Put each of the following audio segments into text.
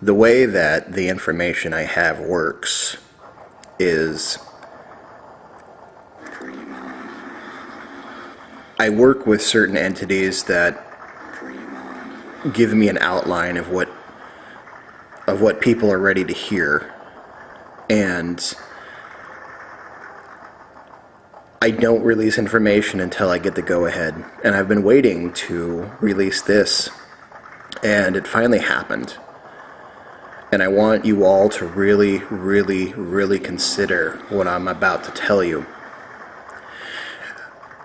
The way that the information I have works is I work with certain entities that give me an outline of what people are ready to hear, and I don't release information until I get the go-ahead. And I've been waiting to release this, and it finally happened. And I want you all to really, really, really consider what I'm about to tell you.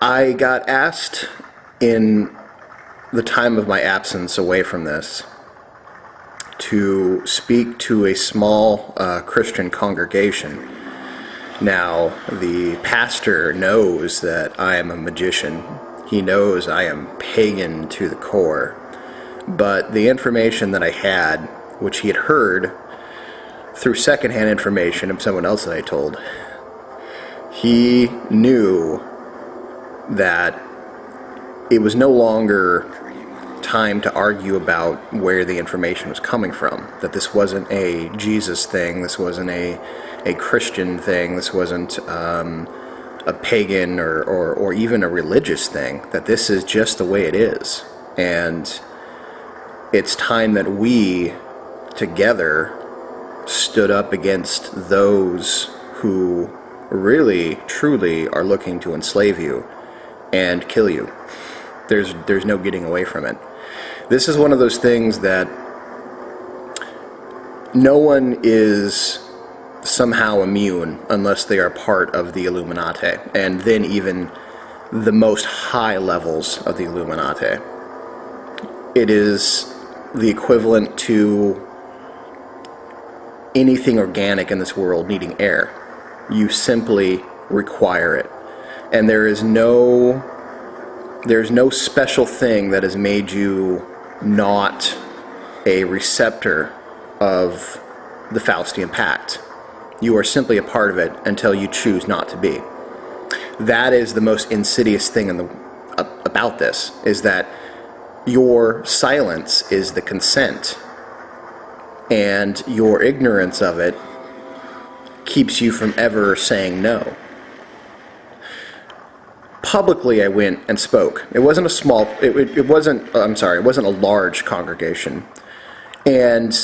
I got asked in the time of my absence away from this to speak to a small Christian congregation. Now, the pastor knows that I am a magician. He knows I am pagan to the core. But the information that I had, which he had heard through secondhand information of someone else that I told, he knew that it was no longer time to argue about where the information was coming from, that this wasn't a Jesus thing, this wasn't a Christian thing, this wasn't a pagan or even a religious thing, that this is just the way it is. And it's time that we together stood up against those who really, truly are looking to enslave you and kill you. There's no getting away from it. This is one of those things that no one is somehow immune unless they are part of the Illuminati, and then even the most high levels of the Illuminati. It is the equivalent to anything organic in this world needing air. You simply require it. And there's no special thing that has made you not a receptor of the Faustian Pact. You are simply a part of it until you choose not to be. That is the most insidious thing about this, is that your silence is the consent, and your ignorance of it keeps you from ever saying no. Publicly, I went and spoke. It wasn't a large congregation. And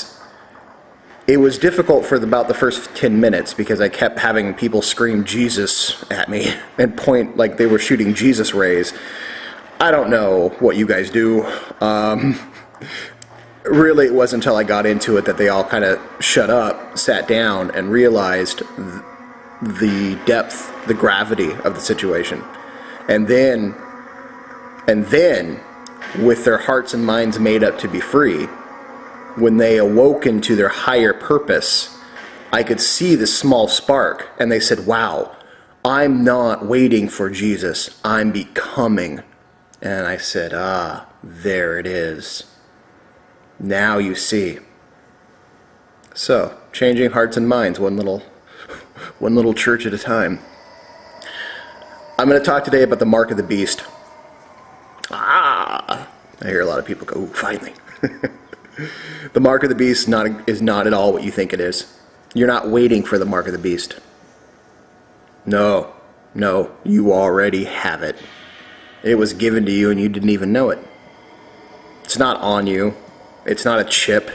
it was difficult for about the first 10 minutes because I kept having people scream Jesus at me and point like they were shooting Jesus rays. I don't know what you guys do. Really, it wasn't until I got into it that they all kind of shut up, sat down, and realized the depth, the gravity of the situation. And then, with their hearts and minds made up to be free, when they awoke into their higher purpose, I could see the small spark, and they said, wow, I'm not waiting for Jesus, I'm becoming. And I said, there it is. Now you see. So, changing hearts and minds, one little church at a time. I'm going to talk today about the mark of the beast. I hear a lot of people go, ooh, finally. The mark of the beast is not at all what you think it is. You're not waiting for the mark of the beast. No, you already have it. It was given to you and you didn't even know it. It's not on you. It's not a chip.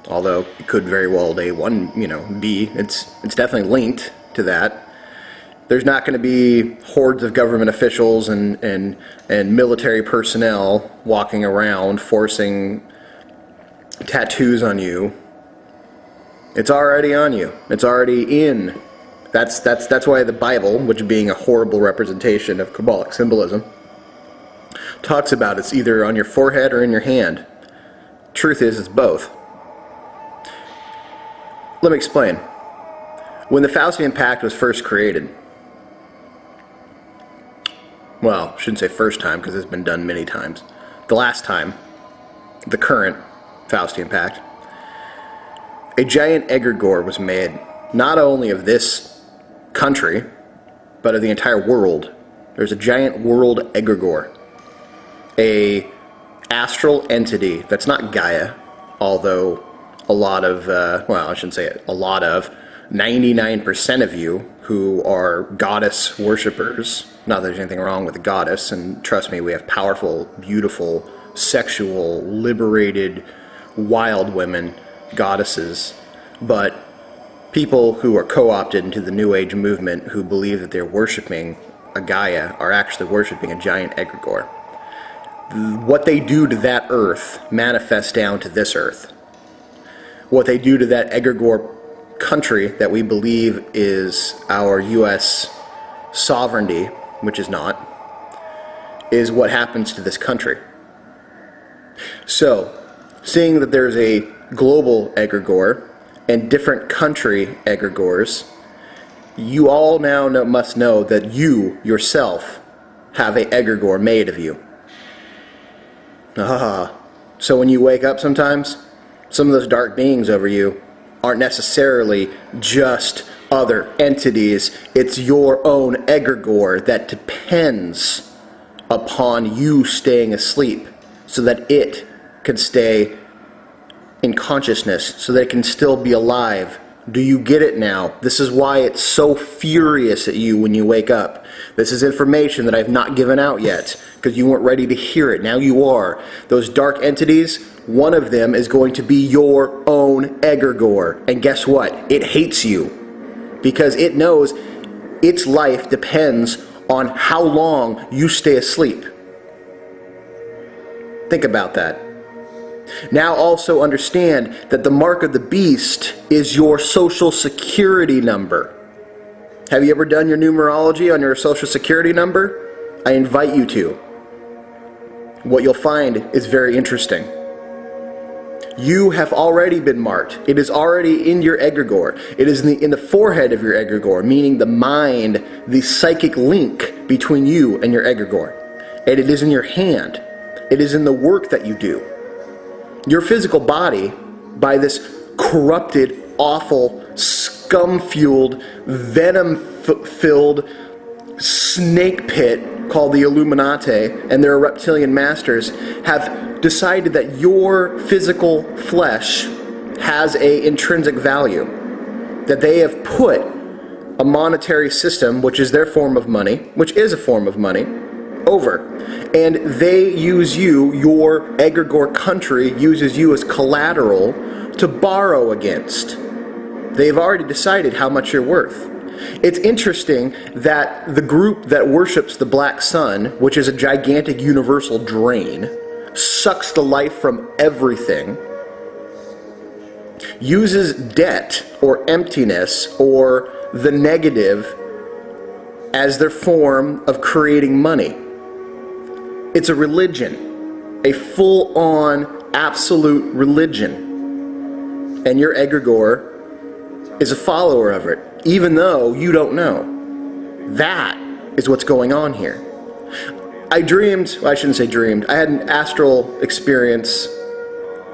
Although it could very well be. It's definitely linked to that. There's not going to be hordes of government officials and military personnel walking around forcing tattoos on you. It's already on you. It's already in. That's why the Bible, which being a horrible representation of Kabbalic symbolism, talks about it's either on your forehead or in your hand. Truth is, it's both. Let me explain. When the Faustian Pact was first created, well, I shouldn't say first time because it's been done many times. The last time, the current Faustian Pact, a giant egregore was made, not only of this country, but of the entire world. There's a giant world egregore, a astral entity that's not Gaia, although a lot of, well, I shouldn't say it, a lot of, 99% of you who are goddess worshippers, not that there's anything wrong with a goddess, and trust me, we have powerful, beautiful, sexual, liberated, wild women, goddesses, but people who are co-opted into the New Age movement who believe that they're worshiping a Gaia are actually worshiping a giant egregore. What they do to that earth manifests down to this earth. What they do to that egregore country that we believe is our U.S. sovereignty, which is not, is what happens to this country. So, seeing that there's a global egregore and different country egregores, you all now must know that you yourself have an egregore made of you. So when you wake up sometimes, some of those dark beings over you aren't necessarily just other entities. It's your own egregore that depends upon you staying asleep so that it can stay in consciousness, so that it can still be alive. Do you get it now? This is why it's so furious at you when you wake up. This is information that I've not given out yet, because you weren't ready to hear it. Now you are. Those dark entities, one of them is going to be your own egregore. And guess what? It hates you, because it knows its life depends on how long you stay asleep. Think about that. Now also understand that the mark of the beast is your social security number. Have you ever done your numerology on your social security number? I invite you to. What you'll find is very interesting. You have already been marked. It is already in your egregore. It is in the forehead of your egregore, meaning the mind, the psychic link between you and your egregore. And it is in your hand. It is in the work that you do. Your physical body, by this corrupted, awful, scum-fueled, venom-filled snake pit called the Illuminati and their reptilian masters, have decided that your physical flesh has an intrinsic value. That they have put a monetary system, which is their form of money, which is a form of money, over. And they use you, your egregore country uses you as collateral to borrow against. They've already decided how much you're worth. It's interesting that the group that worships the black sun, which is a gigantic universal drain, sucks the life from everything, uses debt or emptiness or the negative as their form of creating money. It's a religion, a full-on, absolute religion. And your egregore is a follower of it, even though you don't know. That is what's going on here. I dreamed, well, I shouldn't say dreamed, I had an astral experience.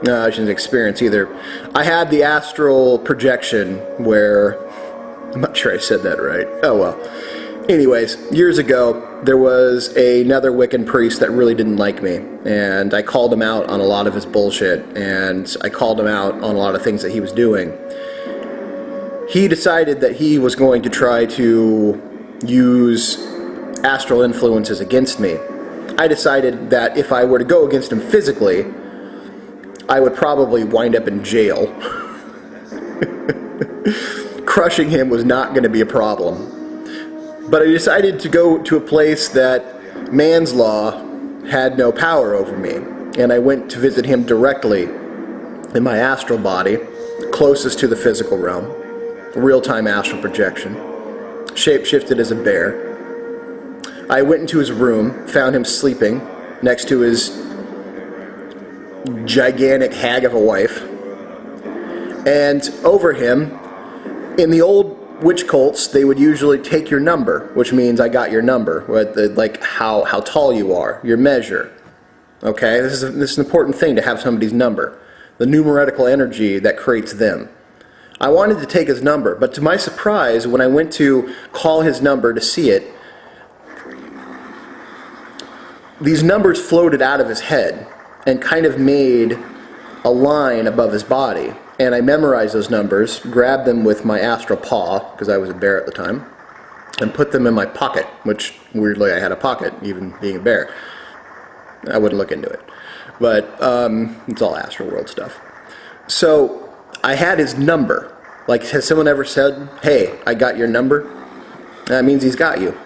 No, I shouldn't say experience either. I had the astral projection where, I'm not sure I said that right. Oh well. Anyways, years ago, there was another Wiccan priest that really didn't like me, and I called him out on a lot of his bullshit, and I called him out on a lot of things that he was doing. He decided that he was going to try to use astral influences against me. I decided that if I were to go against him physically, I would probably wind up in jail. Crushing him was not going to be a problem. But I decided to go to a place that man's law had no power over me. And I went to visit him directly in my astral body, closest to the physical realm. Real-time astral projection. Shape-shifted as a bear. I went into his room, found him sleeping next to his gigantic hag of a wife. And over him, in the old witch cults, they would usually take your number, which means I got your number, like how tall you are, your measure. Okay, this is an important thing to have somebody's number, the numeretical energy that creates them. I wanted to take his number, but to my surprise, when I went to call his number to see it, these numbers floated out of his head and kind of made a line above his body. And I memorized those numbers, grabbed them with my astral paw, because I was a bear at the time, and put them in my pocket, which, weirdly, I had a pocket, even being a bear. I wouldn't look into it. But it's all astral world stuff. So I had his number. Like, has someone ever said, hey, I got your number? That means he's got you.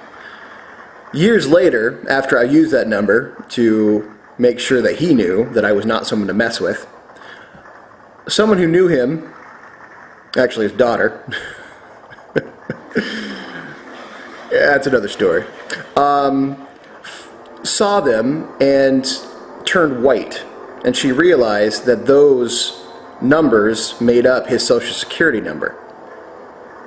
Years later, after I used that number to make sure that he knew that I was not someone to mess with, someone who knew him, actually his daughter, yeah, that's another story, saw them and turned white. And she realized that those numbers made up his Social Security number.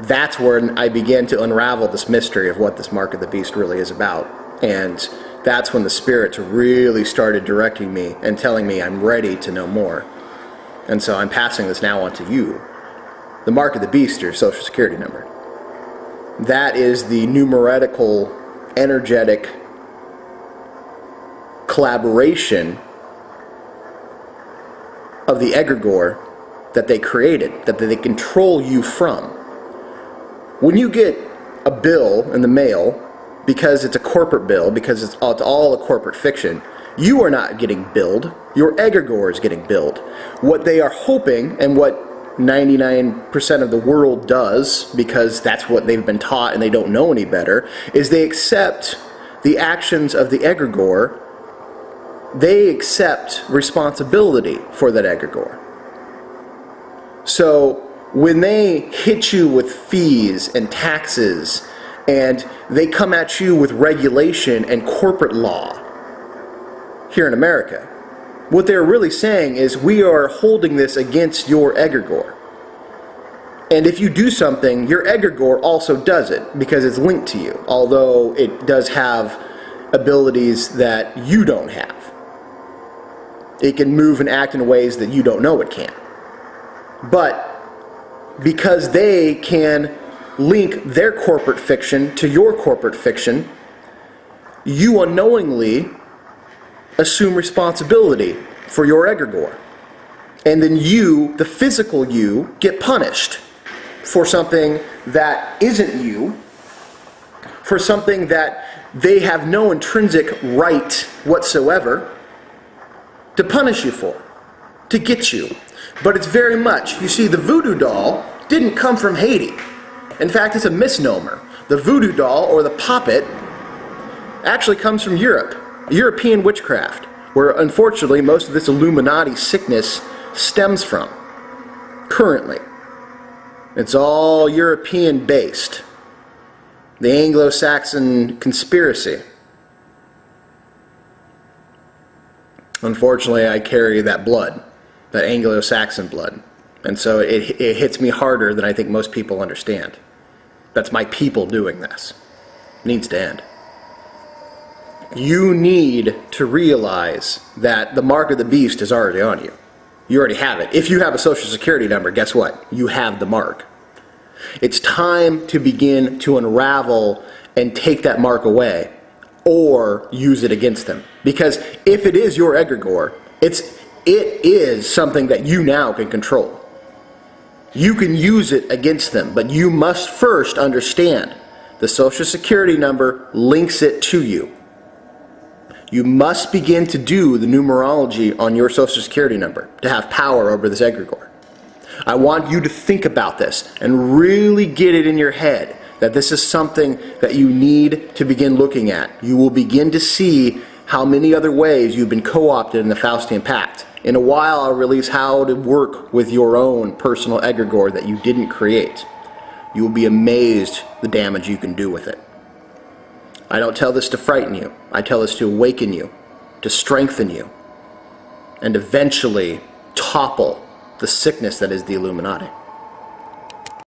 That's when I began to unravel this mystery of what this Mark of the Beast really is about. And that's when the spirits really started directing me and telling me I'm ready to know more. And so I'm passing this now on to you. The Mark of the Beast, your Social Security number. That is the numeretical, energetic collaboration of the egregore that they created, that they control you from. When you get a bill in the mail, because it's a corporate bill, because it's all a corporate fiction, you are not getting billed. Your egregore is getting billed. What they are hoping, and what 99% of the world does, because that's what they've been taught and they don't know any better, is they accept the actions of the egregore. They accept responsibility for that egregore. So when they hit you with fees and taxes, and they come at you with regulation and corporate law here in America, what they're really saying is, we are holding this against your egregore. And if you do something, your egregore also does it, because it's linked to you, although it does have abilities that you don't have. It can move and act in ways that you don't know it can. But because they can link their corporate fiction to your corporate fiction, you unknowingly assume responsibility for your egregore. And then you, the physical you, get punished for something that isn't you, for something that they have no intrinsic right whatsoever to punish you for, to get you. But it's very much, you see, the voodoo doll didn't come from Haiti. In fact, it's a misnomer. The voodoo doll, or the puppet, actually comes from Europe, European witchcraft, where unfortunately most of this Illuminati sickness stems from, currently. It's all European based. The Anglo-Saxon conspiracy. Unfortunately, I carry that blood, that Anglo-Saxon blood. And so it hits me harder than I think most people understand. That's my people doing this. It needs to end. You need to realize that the Mark of the Beast is already on you. You already have it. If you have a Social Security number, guess what? You have the mark. It's time to begin to unravel and take that mark away, or use it against them. Because if it is your egregore, it is something that you now can control. You can use it against them, but you must first understand the Social Security number links it to you. You must begin to do the numerology on your Social Security number to have power over this egregore. I want you to think about this and really get it in your head that this is something that you need to begin looking at. You will begin to see how many other ways you've been co-opted in the Faustian Pact. In a while, I'll release how to work with your own personal egregore that you didn't create. You will be amazed the damage you can do with it. I don't tell this to frighten you. I tell this to awaken you, to strengthen you, and eventually topple the sickness that is the Illuminati.